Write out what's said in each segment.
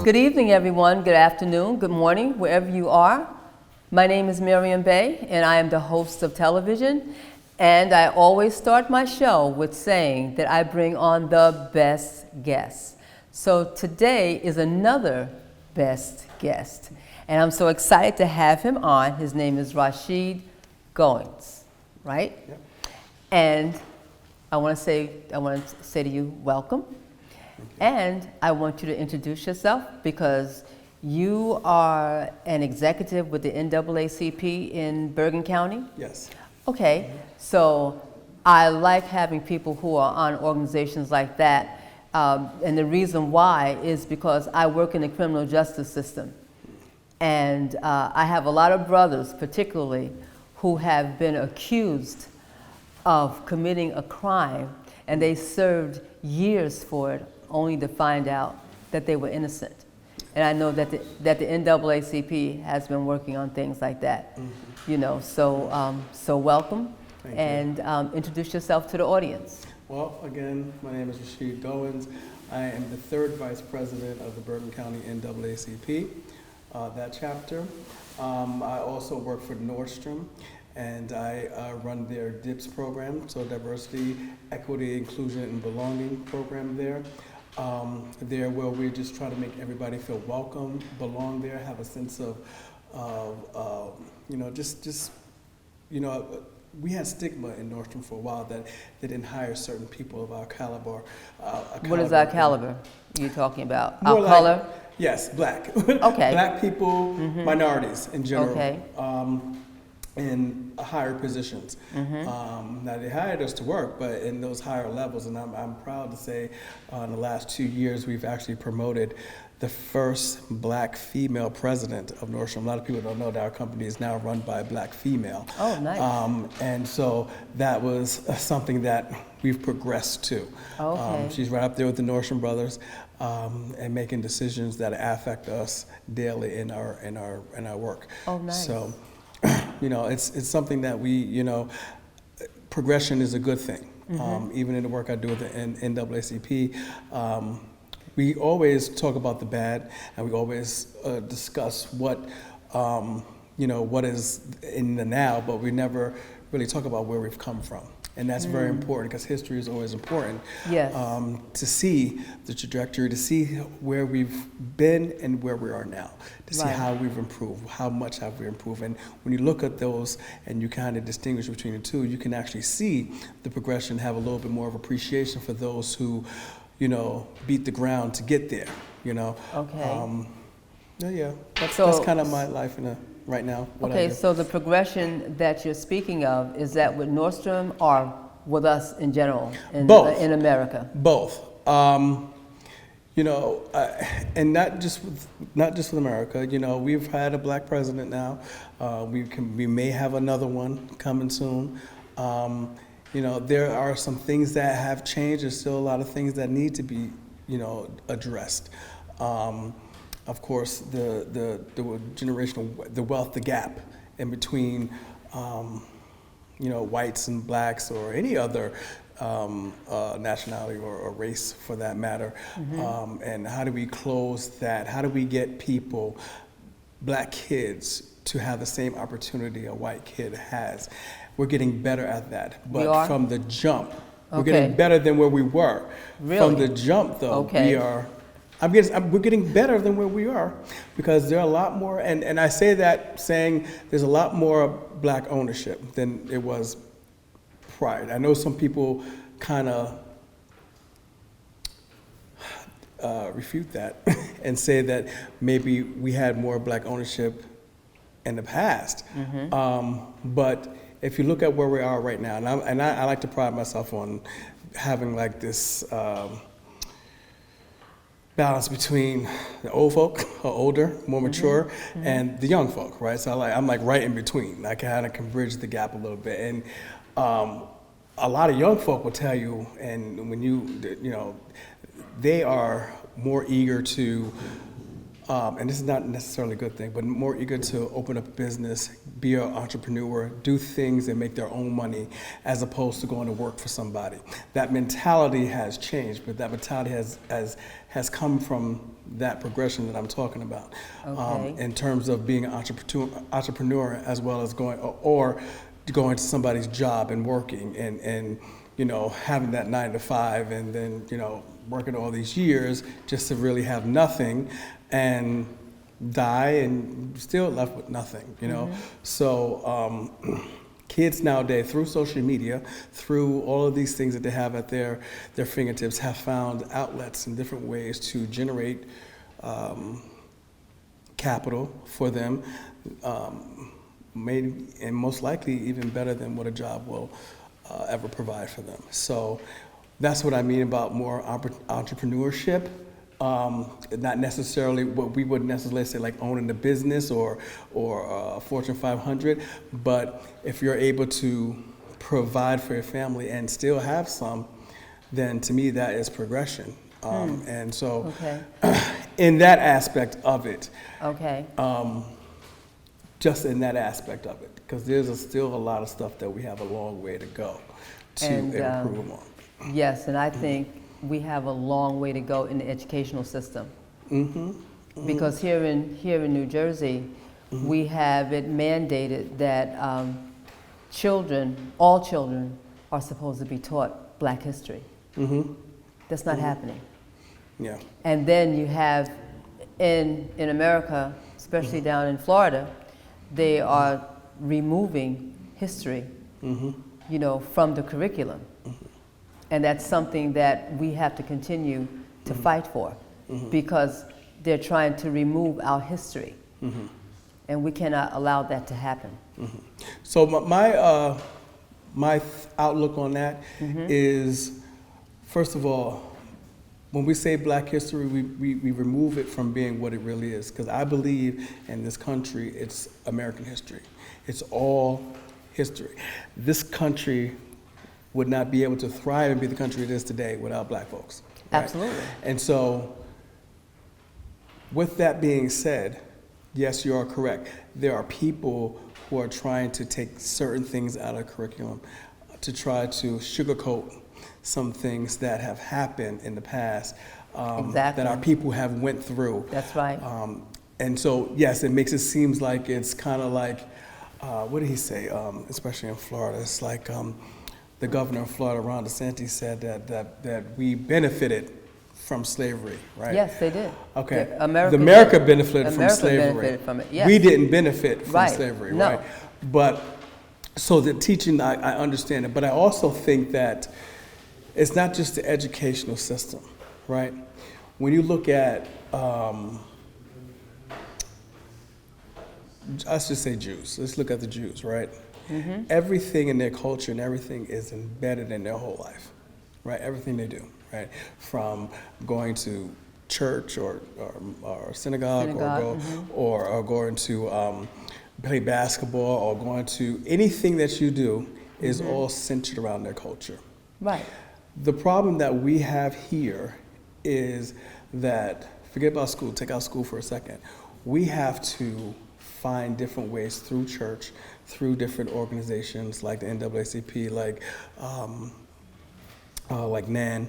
Good evening, everyone. Good afternoon, good morning, wherever you are. My name is Maryam, and I am the host of television. And I always start my show with saying that I bring on the best guests. So today is another best guest. And I'm so excited to have him on. His name is Rasheed Goins, right? Yep. And I want to say to you, welcome. And I want you to introduce yourself because you are an executive with the NAACP in Bergen County? Yes. Okay, so I like having people who are on organizations like that. And the reason why is because I work in the criminal justice system. And I have a lot of brothers, particularly, who have been accused of committing a crime, and they served years for it, only to find out that they were innocent. And I know that the NAACP has been working on things like that. You know, so welcome. Thank and introduce yourself to the audience. Well, again, my name is Rasheed Goins. I am the third vice president of the Bergen County NAACP, that chapter. I also work for Nordstrom, and I run their DIPS program, so Diversity, Equity, Inclusion, and Belonging program there. There where we just try to make everybody feel welcome, belong there, have a sense of we had stigma in Nordstrom for a while that they didn't hire certain people of our caliber. What is our caliber you're talking about? More Our like, color? Yes, black. Okay. Black people, minorities in general. Okay. In higher positions. Now they hired us to work, but in those higher levels, and I'm proud to say in the last 2 years we've actually promoted the first black female president of Nordstrom. A lot of people don't know that our company is now run by a black female. Oh, nice. And so that was something that we've progressed to. Okay. She's right up there with the Nordstrom brothers and making decisions that affect us daily in our work. Oh, nice. So, you know, it's something that we, progression is a good thing. Even in the work I do with the NAACP, we always talk about the bad, and we always discuss what, what is in the now, but we never really talk about where we've come from. And that's very important because history is always important. Yes. To see the trajectory, to see where we've been and where we are now, to see how we've improved, how much have we improved. And when you look at those and you kind of distinguish between the two, you can actually see the progression, have a little bit more of appreciation for those who, beat the ground to get there, Okay. Yeah, that's kind of my life right now. Okay, so the progression that you're speaking of, is that with Nordstrom or with us in general in America? Both. And not just with America. We've had a black president now. We may have another one coming soon. There are some things that have changed. There's still a lot of things that need to be, addressed. Of course, the generational, the wealth, the gap in between, whites and blacks or any other nationality or race for that matter. And how do we close that? How do we get people, black kids, to have the same opportunity a white kid has? We're getting better at that. But from the jump, we're getting better than where we were. Really? From the jump, though, we're getting better than where we are because there are a lot more, and I say that saying there's a lot more black ownership than it was prior. I know some people kind of refute that and say that maybe we had more black ownership in the past. But if you look at where we are right now, and I like to pride myself on having like this balance between the old folk, or older, more mature, and the young folk, right? So I'm like right in between. I kind of can bridge the gap a little bit. And a lot of young folk will tell you, and when they are more eager to and this is not necessarily a good thing, but more eager to open up a business, be an entrepreneur, do things and make their own money, as opposed to going to work for somebody. That mentality has changed, but that mentality has come from that progression that I'm talking about, Okay. in terms of being an entrepreneur as well as going to somebody's job and working and having that 9 to 5 and then working all these years just to really have nothing and die and still left with nothing, So kids nowadays, through social media, through all of these things that they have at their fingertips, have found outlets and different ways to generate capital for them, maybe and most likely even better than what a job will ever provide for them. So that's what I mean about more entrepreneurship. Not necessarily what we would necessarily say like owning a business or Fortune 500, but if you're able to provide for your family and still have some, then to me that is progression. And so Okay. in that aspect of it, Okay. just in that aspect of it, because there's still a lot of stuff that we have a long way to go to And, improve on. Yes, and I think we have a long way to go in the educational system. Because here in New Jersey, we have it mandated that all children are supposed to be taught Black history. That's not happening. Yeah. And then you have in America, especially down in Florida, they are removing history, from the curriculum. And that's something that we have to continue to fight for, because they're trying to remove our history. And we cannot allow that to happen. So my outlook on that is, first of all, when we say Black history, we remove it from being what it really is, because I believe in this country, it's American history. It's all history. This country would not be able to thrive and be the country it is today without Black folks. Right? Absolutely. And so, with that being said, yes, you are correct. There are people who are trying to take certain things out of curriculum to try to sugarcoat some things that have happened in the past, Exactly. that our people have went through. That's right. And so, yes, it makes it seem like it's kind of like, what did he say? Especially in Florida, it's like the governor of Florida, Ron DeSantis, said that we benefited from slavery, right? Yes, they did. Okay. America benefited from slavery. Benefited from it. Yes. We didn't benefit from Right. slavery, No. right? But so the teaching, I understand it, but I also think that it's not just the educational system, right? When you look at, let's just say Jews. Let's look at the Jews, right? Everything in their culture and everything is embedded in their whole life, right? Everything they do, right? From going to church or synagogue, or going to play basketball or going to anything that you do is all centered around their culture. Right. The problem that we have here is that, forget about school, take out school for a second. We have to find different ways through church, through different organizations like the NAACP, like NAN,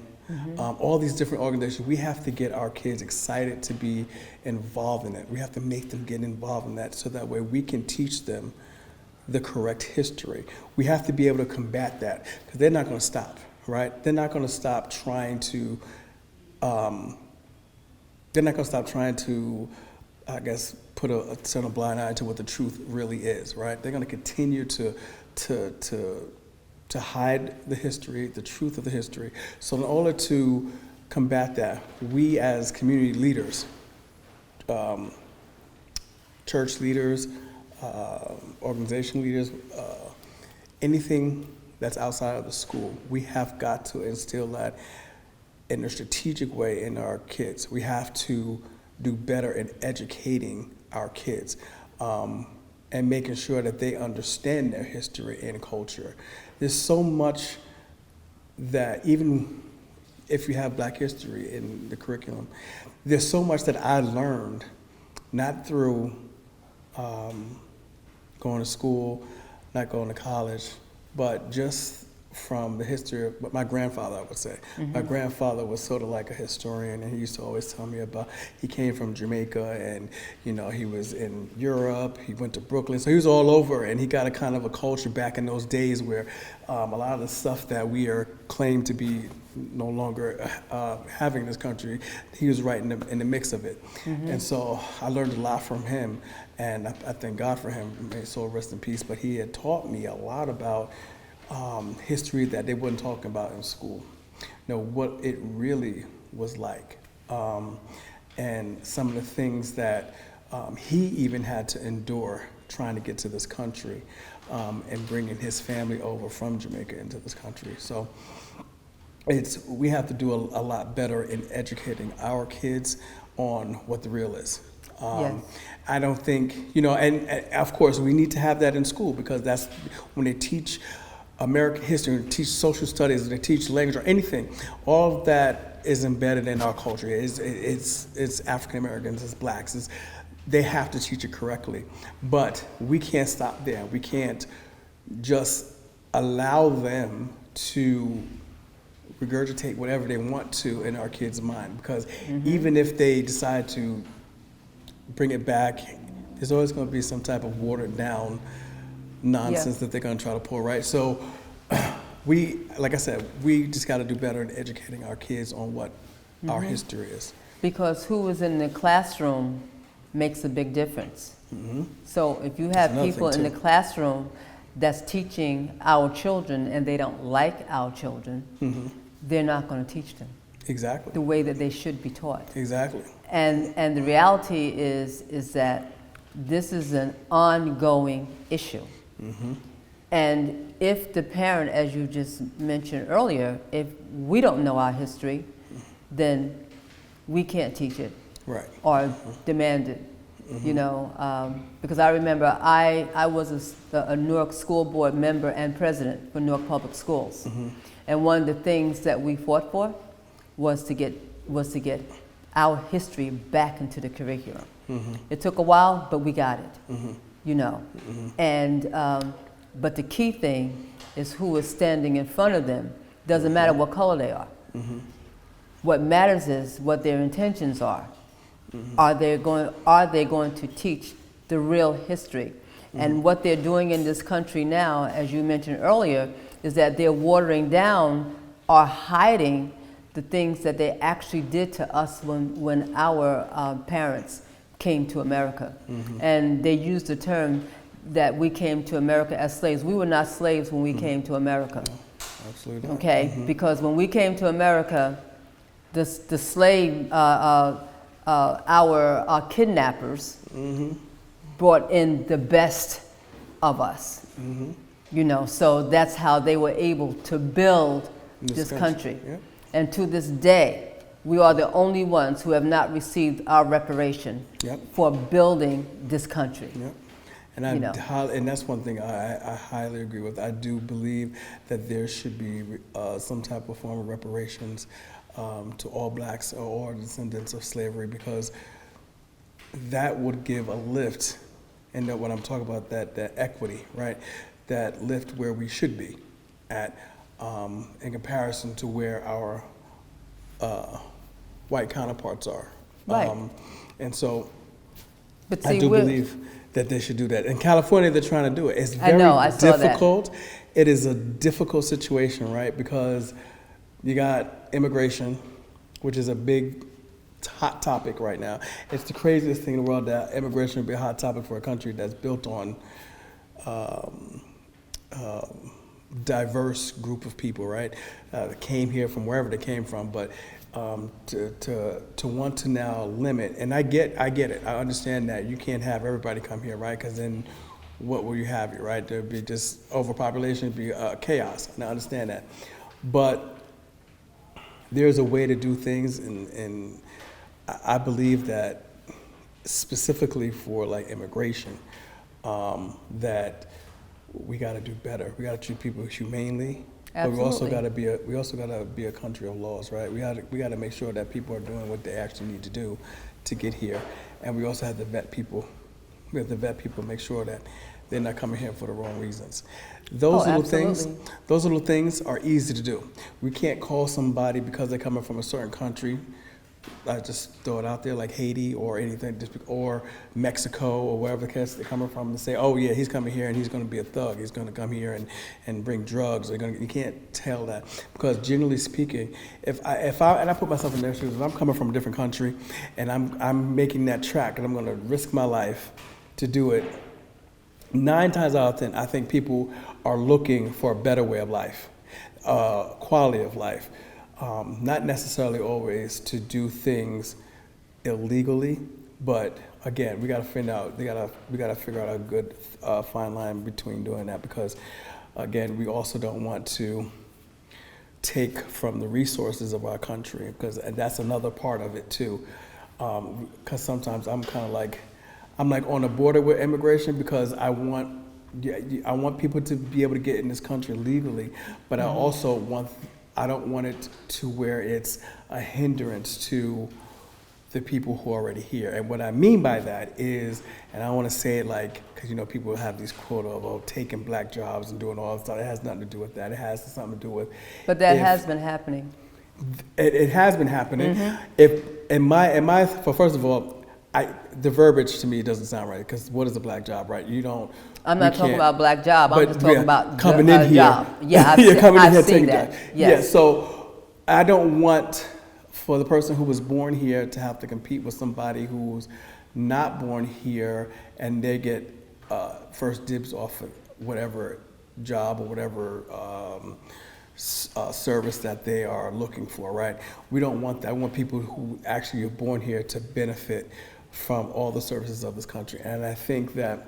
all these different organizations. We have to get our kids excited to be involved in it. We have to make them get involved in that so that way we can teach them the correct history. We have to be able to combat that, because they're not going to stop, right? They're not going to stop trying to, I guess, put turn a blind eye to what the truth really is, right? They're going to continue to hide the history, the truth of the history. So in order to combat that, we as community leaders, church leaders, organization leaders, anything that's outside of the school, we have got to instill that in a strategic way in our kids. We have to do better in educating our kids and making sure that they understand their history and culture. There's so much that, even if you have Black history in the curriculum, there's so much that I learned not through going to school, not going to college, but just from the history of but my grandfather, I would say. My grandfather was sort of like a historian, and he used to always tell me about, he came from Jamaica, and he was in Europe, he went to Brooklyn, so he was all over, and he got a kind of a culture back in those days where a lot of the stuff that we are claimed to be no longer having in this country, he was right in the mix of it. And so I learned a lot from him, and I thank God for him, may his soul rest in peace, but he had taught me a lot about history that they wouldn't talk about in school. What it really was like, and some of the things that he even had to endure trying to get to this country, and bringing his family over from Jamaica into this country. So we have to do a lot better in educating our kids on what the real is. Yes. I don't think, and of course we need to have that in school, because that's when they teach American history, they teach social studies, they teach language or anything. All of that is embedded in our culture. It's African Americans, it's blacks. They have to teach it correctly. But we can't stop there. We can't just allow them to regurgitate whatever they want to in our kids' mind, because even if they decide to bring it back, there's always going to be some type of watered down nonsense that they're going to try to pull, right? So like I said, we just got to do better in educating our kids on what our history is. Because who is in the classroom makes a big difference. So if you have people in the classroom that's teaching our children and they don't like our children, they're not going to teach them Exactly. the way that they should be taught. Exactly. And the reality is that this is an ongoing issue. And if the parent, as you just mentioned earlier, if we don't know our history, then we can't teach it, Right. or demand it. Because I remember I was a Newark School Board member and president for Newark Public Schools. And one of the things that we fought for was to get our history back into the curriculum. It took a while, but we got it. And but the key thing is who is standing in front of them. Doesn't matter what color they are. What matters is what their intentions are. Are they going to teach the real history? And what they're doing in this country now, as you mentioned earlier, is that they're watering down or hiding the things that they actually did to us when our parents came to America. And they used the term that we came to America as slaves. We were not slaves when we came to America. Absolutely. Okay, because when we came to America, the slave, our kidnappers brought in the best of us. So that's how they were able to build this country. And to this day, we are the only ones who have not received our reparation for building this country. And and that's one thing I highly agree with. I do believe that there should be some type of form of reparations to all blacks or descendants of slavery, because that would give a lift, and that what I'm talking about, that equity, right? That lift where we should be at, in comparison to where our white counterparts are. Right. And so But I see, do believe that they should do that. In California, they're trying to do it. It's very I saw difficult. It is a difficult situation, right? Because you got immigration, which is a big hot topic right now. It's the craziest thing in the world that immigration would be a hot topic for a country that's built on diverse group of people, right? That came here from wherever they came from, but to want to now limit, and I get it. I understand that you can't have everybody come here, right? Because then what will you have here, right? There'd be just overpopulation, it'd be chaos, and I understand that. But there's a way to do things, and I believe that specifically for like immigration, that we got to do better. We got to treat people humanely, But we also Absolutely. got to be a country of laws, right? We got to make sure that people are doing what they actually need to do to get here, and we also have to vet people. We have to vet people, make sure that they're not coming here for the wrong reasons. Oh, Things, absolutely. those little things are easy to do. We can't call somebody because they're coming from a certain country. I just throw it out there, like Haiti or anything, or Mexico or wherever the case they're coming from, and say, oh yeah, he's coming here and he's going to be a thug. He's going to come here and bring drugs. You can't tell that, because generally speaking, if I and I put myself in their shoes, if I'm coming from a different country and I'm making that track and I'm going to risk my life to do it, 9 times out of 10, I think people are looking for a better way of life, quality of life. Not necessarily always to do things illegally, but again, we got to find out. We got to figure out a good fine line between doing that, because again, we also don't want to take from the resources of our country, and that's another part of it too. Because sometimes I'm kind of like, I'm like on the border with immigration, because I want people to be able to get in this country legally, but I don't want it to where it's a hindrance to the people who are already here. And what I mean by that is, and I want to say it like, because people have these quotas of taking black jobs and doing all this stuff. It has nothing to do with that. It has something to do with. But that has been happening. It has been happening. If first of all, the verbiage to me doesn't sound right, because what is a black job, right? I'm not talking about black job. I'm just talking about coming in here. Job. Yeah, I've seen that. Yes. Yeah, so I don't want for the person who was born here to have to compete with somebody who's not born here, and they get first dibs off of whatever job or whatever service that they are looking for, right? We don't want that. I want people who actually are born here to benefit from all the services of this country. And I think that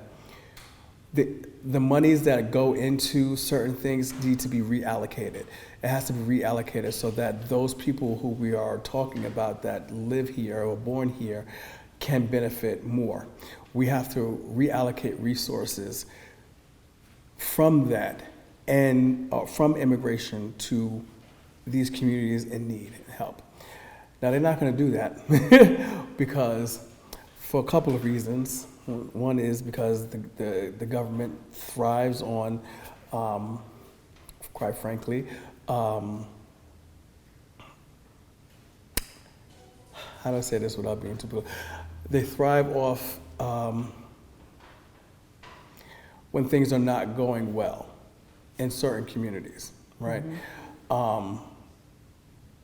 the monies that go into certain things need to be reallocated. It has to be reallocated so that those people who we are talking about that live here or born here can benefit more. We have to reallocate resources from that and from immigration to these communities in need and help. Now, they're not going to do that because for a couple of reasons. One is because the government thrives on, quite frankly, how do I say this without being too political? They thrive off when things are not going well in certain communities, right?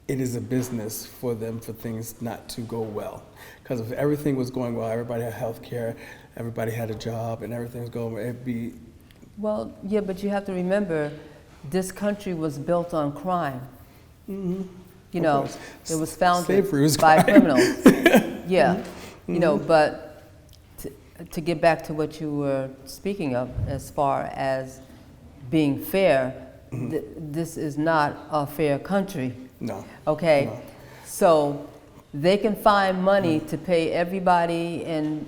It is a business for them for things not to go well. Because if everything was going well, everybody had health care, everybody had a job, and everything was going well, it'd be... Well, yeah, but you have to remember, this country was built on crime. Mm-hmm. It was founded Slavery was by crime. criminals. Yeah, but to get back to what you were speaking of as far as being fair, this is not a fair country. No. Okay, No. so they can find money to pay everybody and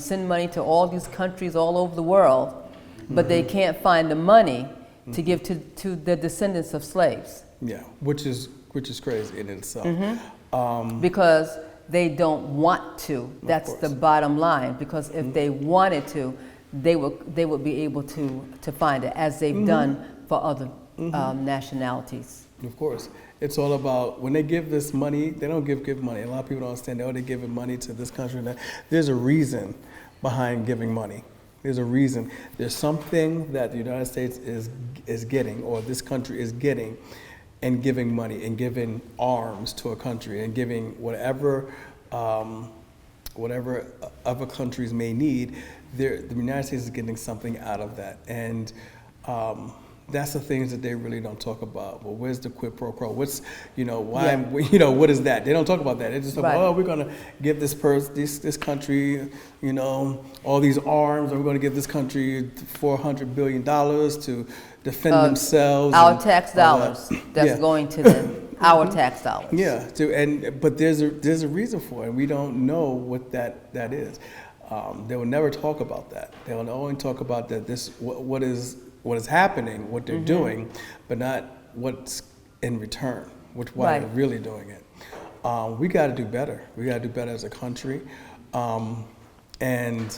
send money to all these countries all over the world, but they can't find the money to give to the descendants of slaves. Yeah, which is crazy in itself. Because they don't want to. That's the bottom line. Because if they wanted to, they would be able to find it, as they've done for other nationalities. Of course. It's all about, when they give this money, they don't give money. A lot of people don't understand, they're giving money to this country. And that. There's a reason behind giving money. There's a reason. There's something that the United States is getting, or this country is getting, and giving money, and giving arms to a country, and giving whatever other countries may need. The United States is getting something out of that. And that's the things that they really don't talk about. Well, where's the quid pro quo? What's, why, what is that? They don't talk about that. They just talk about, we're going to give this country, all these arms, and we're going to give this country $400 billion to defend themselves. Our tax dollars that's going to them. Our tax dollars. Yeah, but there's a reason for it, and we don't know what that is. They will never talk about that. They will only talk about that. what is happening, what they're doing, but not what's in return, why they're really doing it. We got to do better. We got to do better as a country. And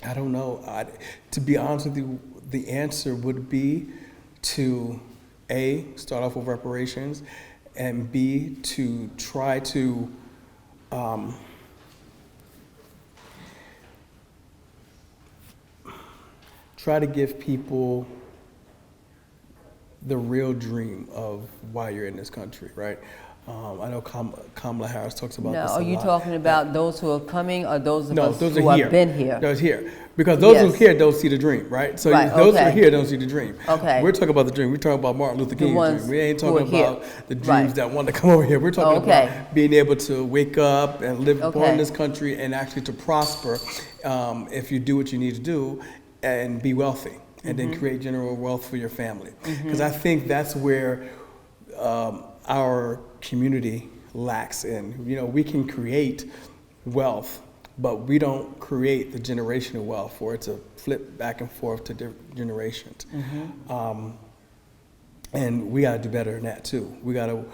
I don't know, to be honest with you, the answer would be to A, start off with reparations, and B, to try to give people the real dream of why you're in this country, right? I know Kamala Harris talks about this a lot. Are you talking about those who are coming or those of us those who are have been here? Those here. Because those who are here don't see the dream, right? So those who are here don't see the dream. Okay. We're talking about the dream. We're talking about Martin Luther King's dream. We ain't talking about the dreams Right. that want to come over here. We're talking about being able to wake up and live born in this country and actually to prosper if you do what you need to do and be wealthy and then create general wealth for your family. Because I think that's where our community lacks in. You know, we can create wealth, but we don't create the generational wealth for it to flip back and forth to different generations. And we got to do better than that too. We got to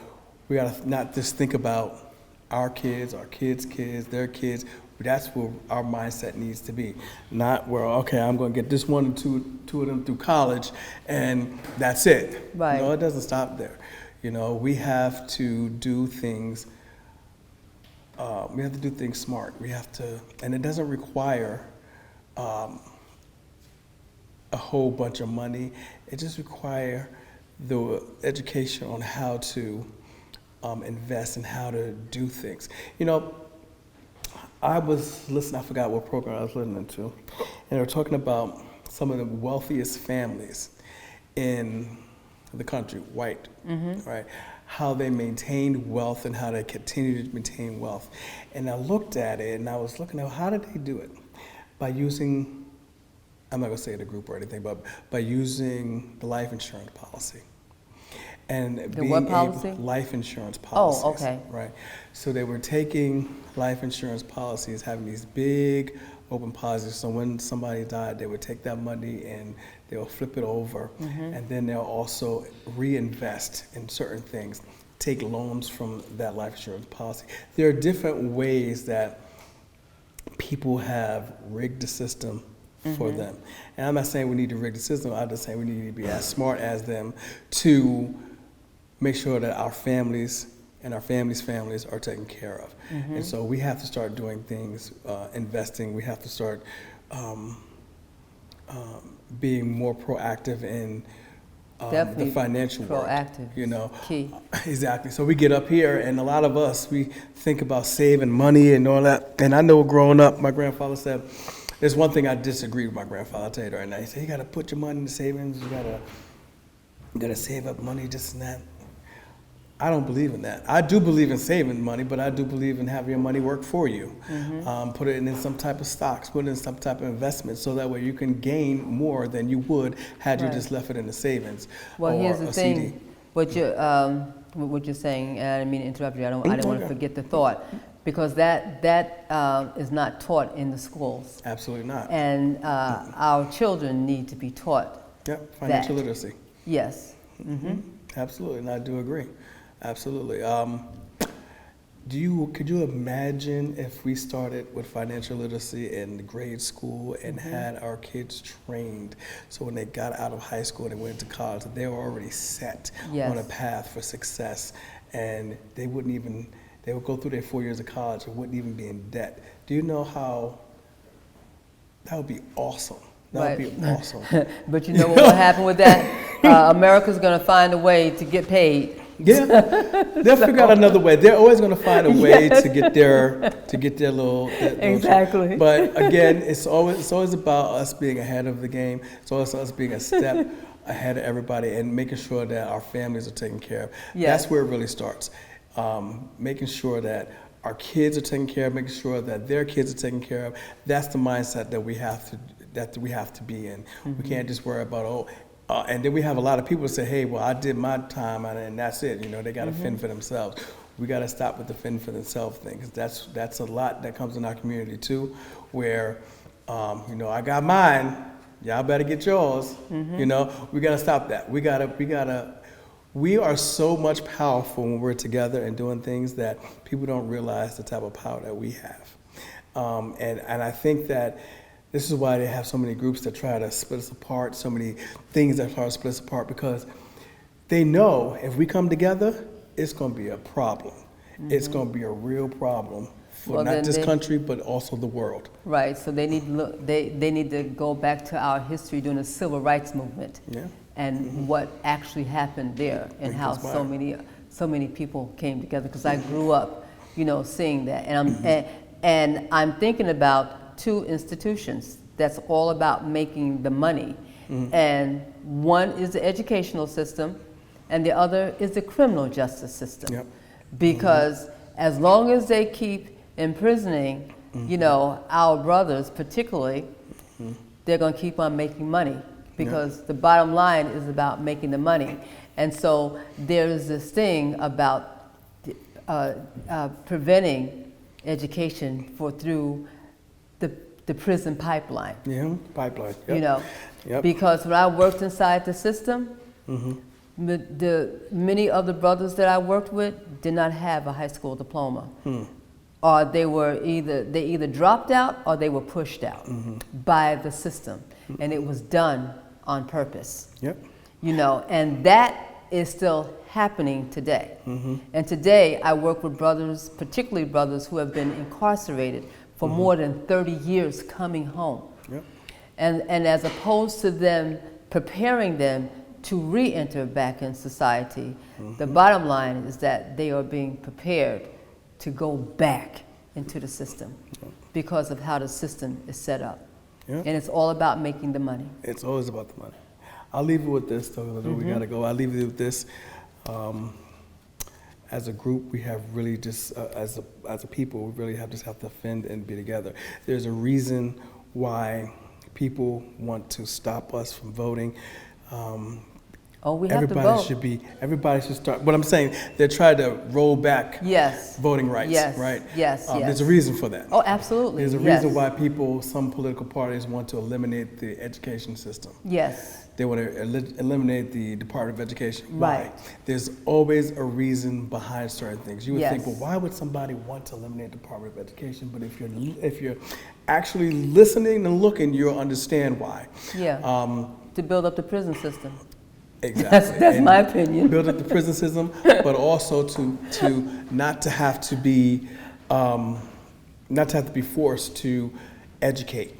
not just think about our kids, kids, their kids. That's where our mindset needs to be. Not where, okay, I'm going to get this one and two of them through college, and that's it. Right. No, it doesn't stop there. You know, we have to do things. We have to do things smart. We have to, and it doesn't require a whole bunch of money. It just requires the education on how to invest and how to do things. You know, I was listening, I forgot what program I was listening to, and they were talking about some of the wealthiest families in the country, white, right? How they maintained wealth and how they continue to maintain wealth. And I looked at it and I was looking at how did they do it? By using, I'm not gonna say the group or anything, but by using the life insurance policy. And the what policy? Life insurance policies. Oh, okay. Right. So they were taking life insurance policies, having these big open policies. So when somebody died, they would take that money and they'll flip it over, and then they'll also reinvest in certain things, take loans from that life insurance policy. There are different ways that people have rigged the system for them. And I'm not saying we need to rig the system, I'm just saying we need to be as smart as them to make sure that our families and our families' families are taken care of. And so we have to start doing things, investing. We have to start being more proactive in the financial world. Proactive, you know, key. Exactly. So we get up here, and a lot of us, we think about saving money and all that. And I know growing up, my grandfather said, there's one thing I disagree with my grandfather. I'll tell you that right now. He said, you got to put your money in the savings. You got to save up money, this and that. I don't believe in that. I do believe in saving money, but I do believe in having your money work for you. Put it in some type of stocks, put it in some type of investment, so that way you can gain more than you would had you just left it in the savings. Well, or here's the a thing. CD. What you're saying, and I didn't mean to interrupt you. I didn't want to forget the thought, because that is not taught in the schools. Absolutely not. And our children need to be taught. Yep, financial literacy. Yes. Absolutely, and I do agree. Absolutely. Could you imagine if we started with financial literacy in grade school and had our kids trained so when they got out of high school and they went to college, they were already set on a path for success, and they would go through their 4 years of college and wouldn't even be in debt. Do you know how that would be awesome? That would be awesome. But you know what will happen with that? America's going to find a way to get paid. Yeah, they'll figure out another way. They're always going to find a way to get their little exactly. But again, it's always about us being ahead of the game. It's always us being a step ahead of everybody and making sure that our families are taken care of. Yes. That's where it really starts. Making sure that our kids are taken care of, making sure that their kids are taken care of. That's the mindset that we have to be in. We can't just worry about and then we have a lot of people say, hey, well, I did my time and that's it. You know, they got to fend for themselves. We got to stop with the fend for themselves thing, because that's a lot that comes in our community too, where, I got mine, y'all better get yours. You know, we gotta stop that. We are so much powerful when we're together and doing things that people don't realize the type of power that we have. And I think that this is why they have so many groups that try to split us apart, so many things that try to split us apart, because they know if we come together, it's going to be a problem. It's going to be a real problem for not just country, but also the world. Right, so they need to look, they need to go back to our history during the civil rights movement. And what actually happened there, and how so many people came together. Because I grew up, you know, seeing that, and I'm thinking about two institutions that's all about making the money, and one is the educational system, and the other is the criminal justice system. Because as long as they keep imprisoning, you know, our brothers particularly, they're going to keep on making money. Because the bottom line is about making the money. And so there's this thing about preventing education through the prison pipeline. Pipeline. You know, because when I worked inside the system, many of the brothers that I worked with did not have a high school diploma. Or they either dropped out or they were pushed out by the system. And it was done on purpose. You know, and that is still happening today. And today I work with brothers, particularly brothers who have been incarcerated for more than 30 years coming home. And as opposed to them preparing them to re-enter back in society, the bottom line is that they are being prepared to go back into the system because of how the system is set up. And it's all about making the money. It's always about the money. I'll leave you with this, though. We gotta go. I'll leave you with this. As a group, we have really just, as a people, we really have to defend and be together. There's a reason why people want to stop us from voting. We have to vote. Everybody should start. What I'm saying, they're trying to roll back voting rights, right? There's a reason for that. Oh, absolutely. There's a reason why some political parties want to eliminate the education system. They want to eliminate the Department of Education. Why? There's always a reason behind certain things. You would think, well, why would somebody want to eliminate the Department of Education? But if you're actually listening and looking, you'll understand why. To build up the prison system. Exactly. That's my opinion. Build up the prison system, but also to not to have to be forced to educate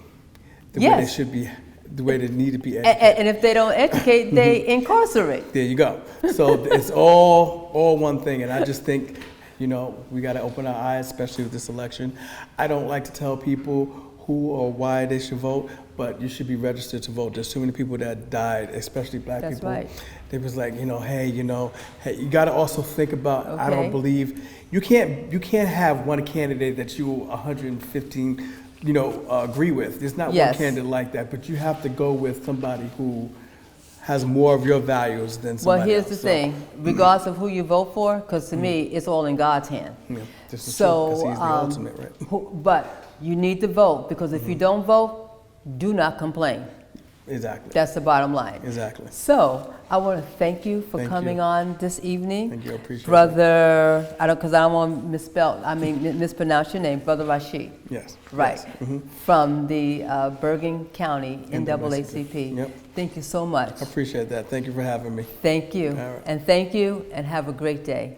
the way they should be, the way they need to be educated. And if they don't educate, they incarcerate. There you go. So it's all one thing, and I just think, you know, we got to open our eyes, especially with this election. I don't like to tell people who or why they should vote, but you should be registered to vote. There's too many people that died, especially black people. That's right. They was like, hey, you got to also think about, I don't believe, you can't have one candidate that you 115, agree with. There's not one candidate like that, but you have to go with somebody who has more of your values than somebody else. Well, here's the thing, regardless of who you vote for, because to me, it's all in God's hand. This is true, because he's the ultimate, right? But you need to vote, because if you don't vote, do not complain. Exactly. That's the bottom line. Exactly. So I want to thank you for coming on this evening. Thank you. I appreciate it. Brother, because I don't want to mispronounce your name, Brother Rasheed. Yes. Right. Yes. From the Bergen County NAACP. Yep. Thank you so much. I appreciate that. Thank you for having me. Thank you. All right. And thank you, and have a great day.